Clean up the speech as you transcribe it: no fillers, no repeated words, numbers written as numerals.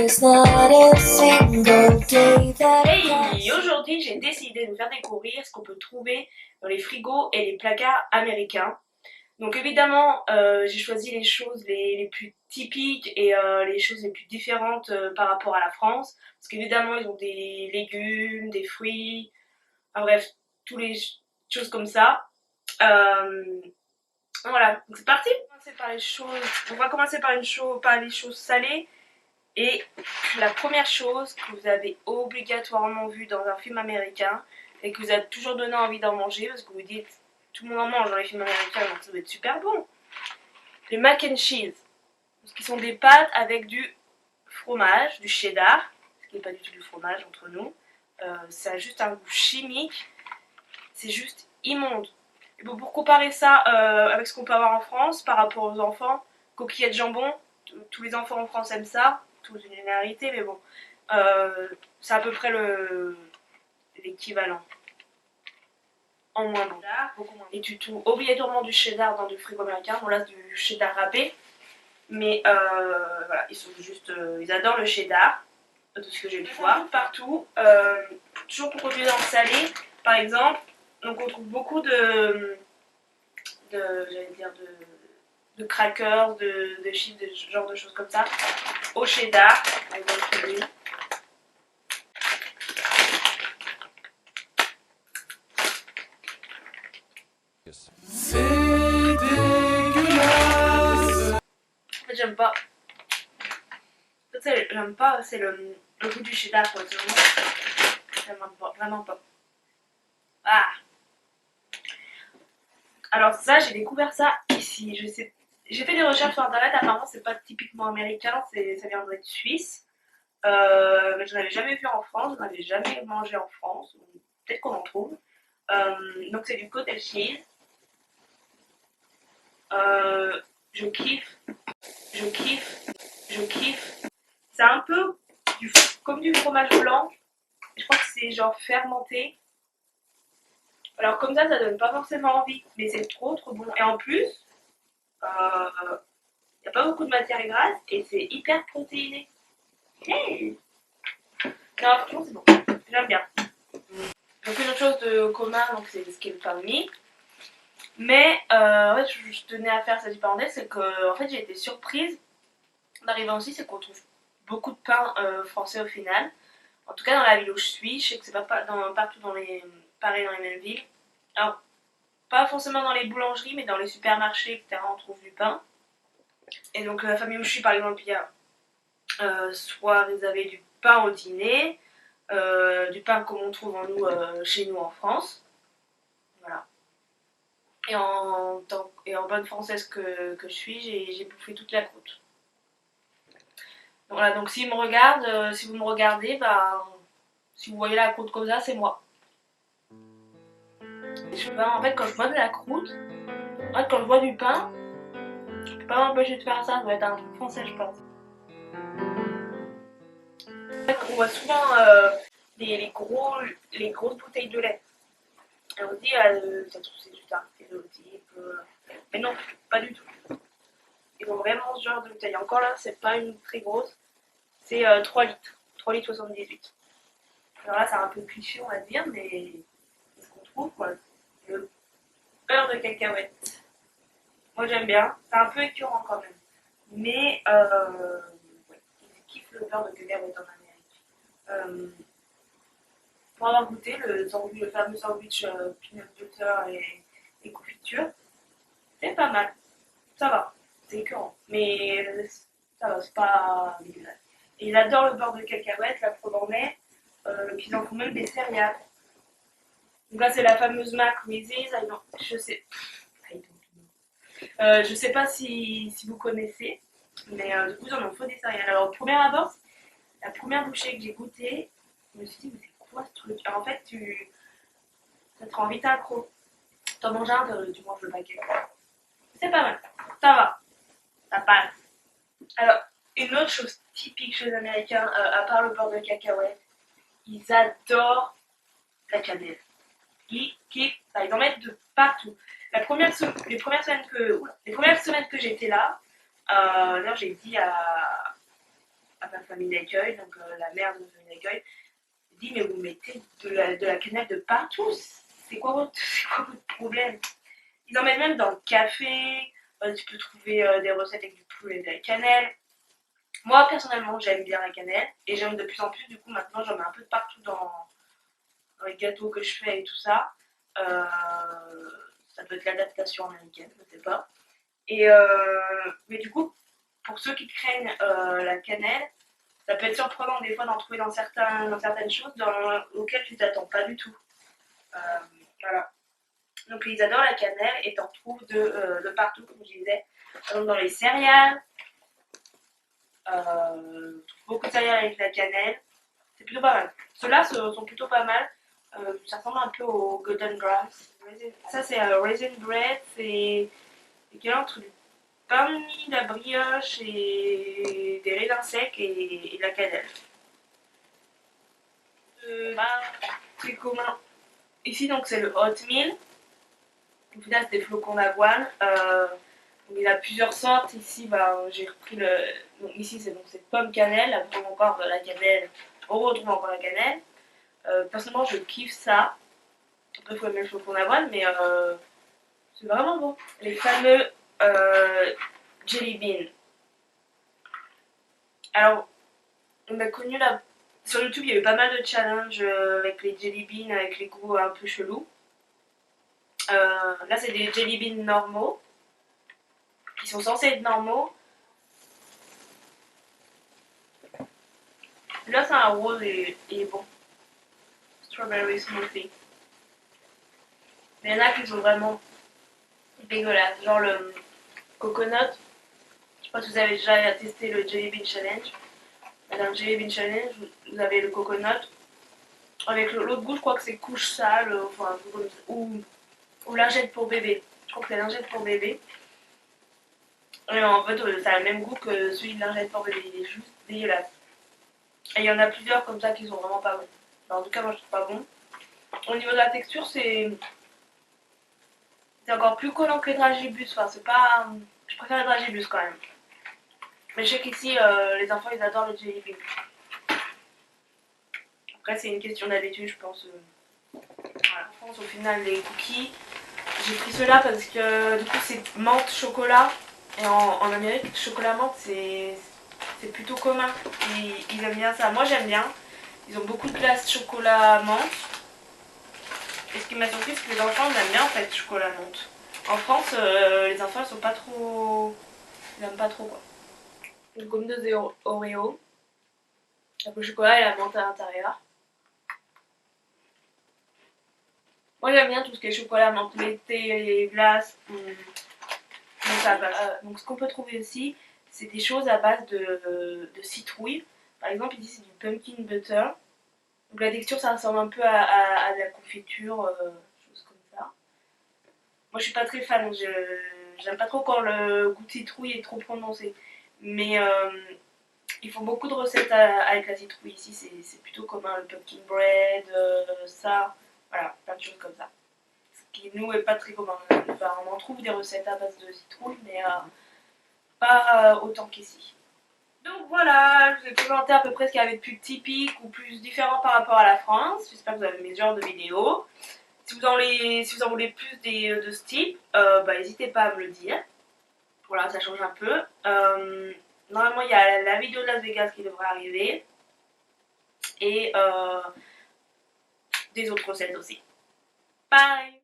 There's not a single day that Hey, aujourd'hui j'ai décidé de vous faire découvrir ce qu'on peut trouver dans les frigos et les placards américains. Donc évidemment j'ai choisi les choses les plus typiques et les choses les plus différentes par rapport à la France. Parce qu'évidemment ils ont des légumes, des fruits, enfin, bref, toutes les choses comme ça. Voilà, donc c'est parti. On va commencer par les choses salées. Et la première chose que vous avez obligatoirement vue dans un film américain et que vous a toujours donné envie d'en manger parce que vous dites tout le monde en mange dans les films américains donc ça doit être super bon. Les mac and cheese, qui sont des pâtes avec du fromage, du cheddar, ce qui n'est pas du tout du fromage entre nous. Ça a juste un goût chimique, c'est juste immonde. Et bon, pour comparer ça avec ce qu'on peut avoir en France par rapport aux enfants, coquillettes jambon, tous les enfants en France aiment ça. Tous une généralité, mais bon, c'est à peu près l'équivalent. En moins bon. Beaucoup moins. Et tu trouves obligatoirement du cheddar dans du frigo américain. Bon, là, c'est du cheddar râpé. Mais voilà, ils sont juste. Ils adorent le cheddar, de ce que j'ai pu voir. Partout. Toujours pour continuer dans le salé, par exemple. Donc, on trouve beaucoup j'allais dire, de crackers, de chips, de ce genre de choses comme ça. Au cheddar, par exemple, lui. c'est dégueulasse. En fait, j'aime pas. En fait, j'aime pas, c'est le goût du cheddar, quoi. J'aime pas, vraiment pas. Ah. Alors ça, j'ai découvert ça ici. Je sais, j'ai fait des recherches sur internet. Apparemment, c'est pas typiquement américain, ça viendrait de Suisse. Mais je n'en avais jamais vu en France, je n'en avais jamais mangé en France. Peut-être qu'on en trouve. Donc c'est du cottage cheese. Je kiffe, je kiffe, je kiffe. C'est un peu comme du fromage blanc. Je crois que c'est genre fermenté. Alors comme ça donne pas forcément envie, mais c'est trop bon. Et en plus, il n'y a pas beaucoup de matière grasse et c'est hyper protéiné. Hey, non, franchement c'est bon, j'aime bien. Donc une autre chose de commun, donc c'est ce qui est le pain de mie. Mais en fait, je tenais à faire cette parenthèse, c'est que en fait j'ai été surprise d'arriver ici, c'est qu'on trouve beaucoup de pain français au final. En tout cas dans la ville où je suis, je sais que c'est pas partout pareil dans les mêmes villes. Alors, pas forcément dans les boulangeries, mais dans les supermarchés, etc. on trouve du pain. Et donc la famille où je suis, par exemple, il y a soit vous avez du pain au dîner, du pain comme on trouve chez nous en France. Voilà. Et en bonne française que je suis, j'ai bouffé toute la croûte. Donc voilà, donc si vous me regardez, bah, si vous voyez la croûte comme ça, c'est moi. En fait, quand je vois de la croûte, en fait, quand je vois du pain, je peux pas m'empêcher de faire ça, ça doit être un truc français, je pense. On voit souvent les grosses bouteilles de lait. Et on se dit, c'est du stéréotype. Mais non, pas du tout. Ils ont vraiment ce genre de bouteille. Encore là, c'est pas une très grosse, c'est 3 litres. 3 litres 78. Alors là, c'est un peu cliché, on va dire, mais c'est ce qu'on trouve, quoi. Le beurre de cacahuète. Moi, j'aime bien. C'est un peu écœurant quand même. Mais, ouais, ils kiffent le beurre de cacahuète en Amérique. Pour avoir goûté le fameux sandwich peanut butter et confiture, c'est pas mal. Ça va. C'est écœurant. Mais ça va, c'est pas dégueulasse. Et ils adorent le beurre de cacahuète, la preuve en est, qu'ils en font même des céréales. Donc là, c'est la fameuse Mac Reese's. Je sais pas si vous connaissez, mais du coup, j'en fais des céréales. Alors, au premier abord, la première bouchée que j'ai goûtée, je me suis dit, mais c'est quoi ce truc? Alors, en fait, ça te rend vite accro. T'en manges un, tu manges le paquet. C'est pas mal. Ça va. Ça passe. Alors, une autre chose typique chez les Américains, à part le beurre de cacahuète, ils adorent la cannelle. Ils kiffent ça. Ils en mettent de partout. Les premières semaines que j'étais là, d'ailleurs j'ai dit à à ma famille d'accueil, donc la mère de ma famille d'accueil, dit mais vous mettez de la cannelle de partout, c'est quoi votre problème? Ils en mettent même dans le café, tu peux trouver des recettes avec du poulet et de la cannelle. Moi personnellement j'aime bien la cannelle et j'aime de plus en plus, du coup maintenant j'en mets un peu de partout dans les gâteaux que je fais et tout ça. Euh, Ça peut être l'adaptation américaine, je ne sais pas. Et mais du coup, pour ceux qui craignent la cannelle, ça peut être surprenant des fois d'en trouver dans certaines choses auxquelles tu t'attends pas du tout. Euh, voilà. Donc ils adorent la cannelle et t'en trouves de partout, comme je disais. Par exemple, dans les céréales, on trouve beaucoup de céréales avec la cannelle. C'est plutôt pas mal. Ceux-là sont plutôt pas mal. Ça ressemble un peu au Golden Grams. Ça c'est Raisin Bread, c'est équivalent entre du pain de mie, de la brioche et des raisins secs et de la cannelle. Très commun. Ici donc c'est le oatmeal. Au final c'est des flocons d'avoine. Il y en a plusieurs sortes. Ici j'ai repris le. Donc, ici c'est pomme cannelle. Là, on retrouve encore de la cannelle. On retrouve encore la cannelle. Personnellement je kiffe ça. Après il faut aimer le flocon d'avoine, mais c'est vraiment bon. Les fameux jelly beans. Alors on a connu la. Sur YouTube, il y a eu pas mal de challenges avec les jelly beans, avec les goûts un peu chelous. Là, c'est des jelly beans normaux, qui sont censés être normaux. Là, c'est un rose et bon. Strawberry smoothie. Mais il y en a qui sont vraiment dégueulasses. Genre le coconut. Je sais pas si vous avez déjà testé le jelly bean challenge. Dans le jelly bean challenge, vous avez le coconut. Avec l'autre goût, je crois que c'est couche sale, enfin, ou lingette pour bébé. Je crois que c'est lingette pour bébé. Et en fait, ça a le même goût que celui de lingette pour bébé. Il est juste dégueulasse. Et il y en a plusieurs comme ça qui sont vraiment pas bons. Enfin, en tout cas, moi je trouve pas bon. Au niveau de la texture, c'est encore plus collant que les dragibus. Enfin, c'est pas. Je préfère les dragibus quand même. Mais je sais qu'ici, les enfants ils adorent le jelly bean. Après, c'est une question d'habitude, je pense. Voilà. En France, au final, les cookies, j'ai pris ceux-là parce que du coup, c'est menthe chocolat. Et en Amérique, chocolat menthe, c'est plutôt commun. Ils aiment bien ça. Moi, j'aime bien. Ils ont beaucoup de glace chocolat menthe. Et ce qui m'a surpris, c'est que les enfants ils aiment bien en fait chocolat menthe. En France, les enfants ils sont pas trop. Ils aiment pas trop quoi. Une gomme de Oreo. Avec le chocolat et la menthe à l'intérieur. Moi j'aime bien tout ce qui est chocolat, menthe, thé, glace. Donc, ça passe. Donc ce qu'on peut trouver aussi, c'est des choses à base de citrouille. Par exemple, ici c'est du pumpkin butter. Donc la texture ça ressemble un peu à de la confiture, chose comme ça. Moi je suis pas très fan, j'aime pas trop quand le goût de citrouille est trop prononcé. Mais ils font beaucoup de recettes avec la citrouille ici, c'est plutôt commun, le pumpkin bread, ça, voilà, plein de choses comme ça. Ce qui nous est pas très commun. Enfin, on en trouve des recettes à base de citrouille, mais pas autant qu'ici. Donc voilà, je vous ai présenté à peu près ce qu'il y avait de plus typique ou plus différent par rapport à la France. J'espère que vous avez aimé ce genre de vidéo. Si vous en voulez plus de ce type, n'hésitez pas à me le dire. Voilà, ça change un peu. Normalement, il y a la vidéo de Las Vegas qui devrait arriver. Et des autres recettes aussi. Bye!